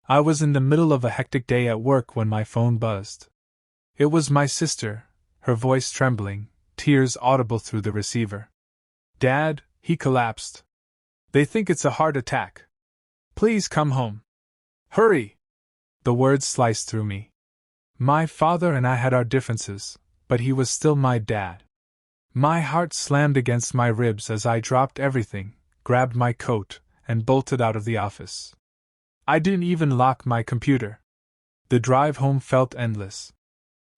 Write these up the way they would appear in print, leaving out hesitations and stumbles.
I was in the middle of a hectic day at work when my phone buzzed. It was my sister, her voice trembling, tears audible through the receiver. "Dad," he collapsed. "They think it's a heart attack. Please come home. Hurry!" The words sliced through me. My father and I had our differences, but he was still my dad. My heart slammed against my ribs as I dropped everything, grabbed my coat, and bolted out of the office. I didn't even lock my computer. The drive home felt endless.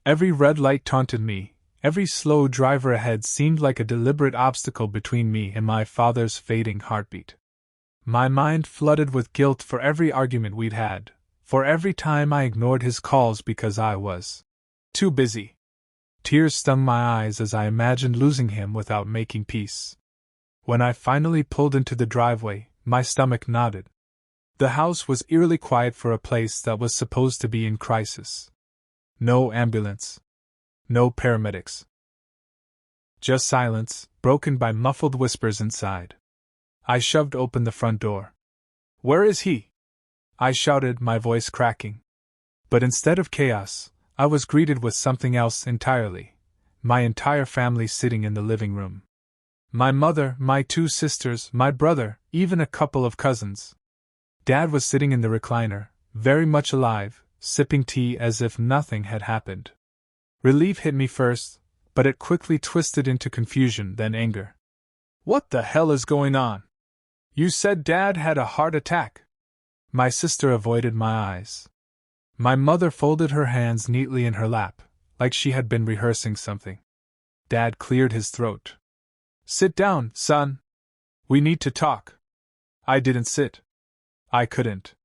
Every red light taunted me, every slow driver ahead seemed like a deliberate obstacle between me and my father's fading heartbeat. My mind flooded with guilt for every argument we'd had, for every time I ignored his calls because I was too busy. Tears stung my eyes as I imagined losing him without making peace. When I finally pulled into the driveway, my stomach knotted. The house was eerily quiet for a place that was supposed to be in crisis. No ambulance. No paramedics. Just silence, broken by muffled whispers inside. I shoved open the front door. "Where is he?" I shouted, my voice cracking. But instead of chaos, I was greeted with something else entirely. My entire family sitting in the living room. My mother, my 2 sisters, my brother, even a couple of cousins. Dad was sitting in the recliner, very much alive, sipping tea as if nothing had happened. Relief hit me first, but it quickly twisted into confusion, then anger. "What the hell is going on? You said Dad had a heart attack." My sister avoided my eyes. My mother folded her hands neatly in her lap, like she had been rehearsing something. Dad cleared his throat. "Sit down, son. We need to talk." I didn't sit. I couldn't.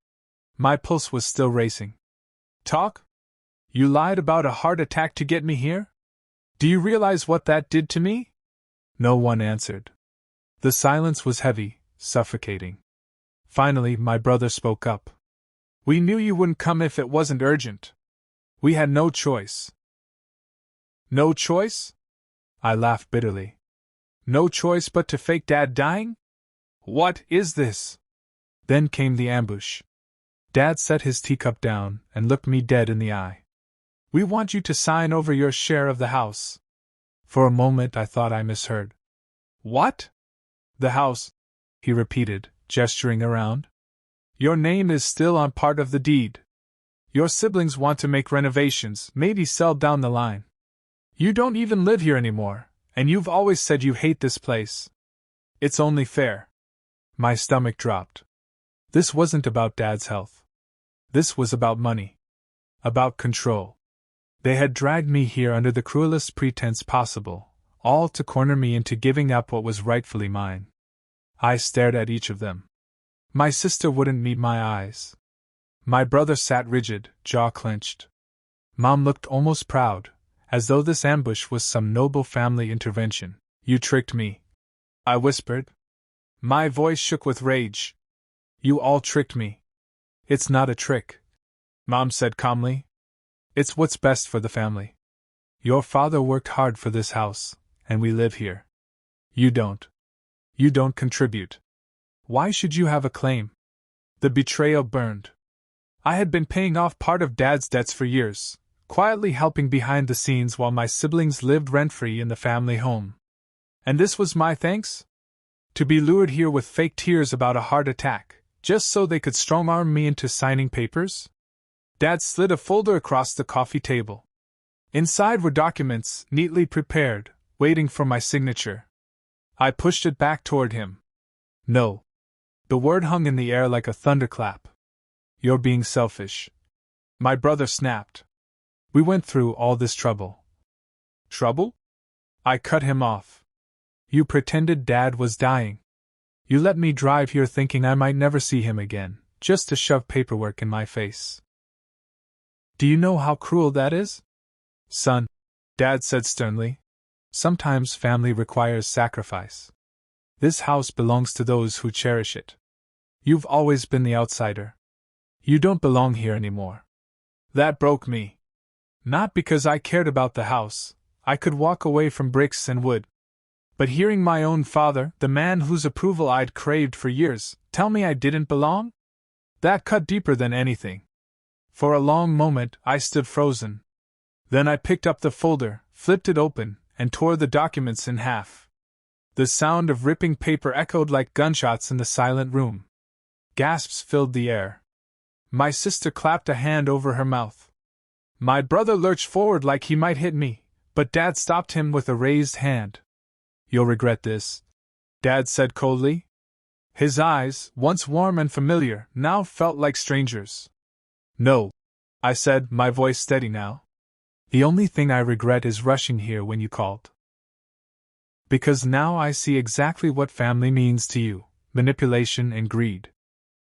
My pulse was still racing. "Talk? You lied about a heart attack to get me here? Do you realize what that did to me?" No one answered. The silence was heavy, suffocating. Finally, my brother spoke up. "We knew you wouldn't come if it wasn't urgent. We had no choice." "No choice?" I laughed bitterly. "No choice but to fake Dad dying? What is this?" Then came the ambush. Dad set his teacup down and looked me dead in the eye. "We want you to sign over your share of the house." For a moment I thought I misheard. "What? The house?" he repeated, gesturing around. "Your name is still on part of the deed. Your siblings want to make renovations, maybe sell down the line. You don't even live here anymore, and you've always said you hate this place. It's only fair." My stomach dropped. This wasn't about Dad's health. This was about money. About control. They had dragged me here under the cruelest pretense possible, all to corner me into giving up what was rightfully mine. I stared at each of them. My sister wouldn't meet my eyes. My brother sat rigid, jaw clenched. Mom looked almost proud, as though this ambush was some noble family intervention. "You tricked me," I whispered. My voice shook with rage. "You all tricked me." "It's not a trick," Mom said calmly. "It's what's best for the family. Your father worked hard for this house, and we live here. You don't. You don't contribute. Why should you have a claim?" The betrayal burned. I had been paying off part of Dad's debts for years, quietly helping behind the scenes while my siblings lived rent-free in the family home. And this was my thanks? To be lured here with fake tears about a heart attack, just so they could strong-arm me into signing papers? Dad slid a folder across the coffee table. Inside were documents, neatly prepared, waiting for my signature. I pushed it back toward him. "No." The word hung in the air like a thunderclap. "You're being selfish," my brother snapped. "We went through all this trouble." "Trouble?" I cut him off. "You pretended Dad was dying. You let me drive here thinking I might never see him again, just to shove paperwork in my face. Do you know how cruel that is?" "Son," Dad said sternly, "sometimes family requires sacrifice. This house belongs to those who cherish it. You've always been the outsider. You don't belong here anymore." That broke me. Not because I cared about the house, I could walk away from bricks and wood. But hearing my own father, the man whose approval I'd craved for years, tell me I didn't belong? That cut deeper than anything. For a long moment, I stood frozen. Then I picked up the folder, flipped it open, and tore the documents in half. The sound of ripping paper echoed like gunshots in the silent room. Gasps filled the air. My sister clapped a hand over her mouth. My brother lurched forward like he might hit me, but Dad stopped him with a raised hand. "You'll regret this," Dad said coldly. His eyes, once warm and familiar, now felt like strangers. "No," I said, my voice steady now. "The only thing I regret is rushing here when you called. Because now I see exactly what family means to you: manipulation and greed."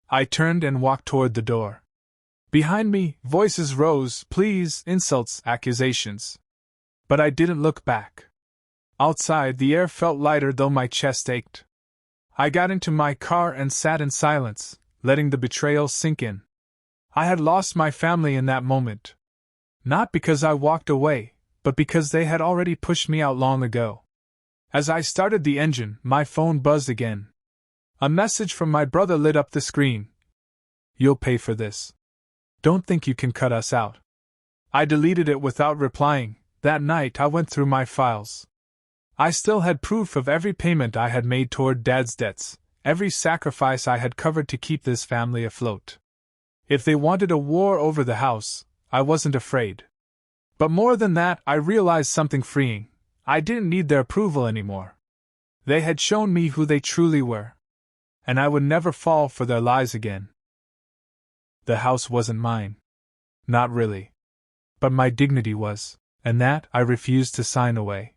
I turned and walked toward the door. Behind me, voices rose, pleas, insults, accusations. But I didn't look back. Outside, the air felt lighter though my chest ached. I got into my car and sat in silence, letting the betrayal sink in. I had lost my family in that moment. Not because I walked away, but because they had already pushed me out long ago. As I started the engine, my phone buzzed again. A message from my brother lit up the screen. "You'll pay for this. Don't think you can cut us out." I deleted it without replying. That night I went through my files. I still had proof of every payment I had made toward Dad's debts, every sacrifice I had covered to keep this family afloat. If they wanted a war over the house, I wasn't afraid. But more than that, I realized something freeing. I didn't need their approval anymore. They had shown me who they truly were. And I would never fall for their lies again. The house wasn't mine. Not really. But my dignity was, and that I refused to sign away.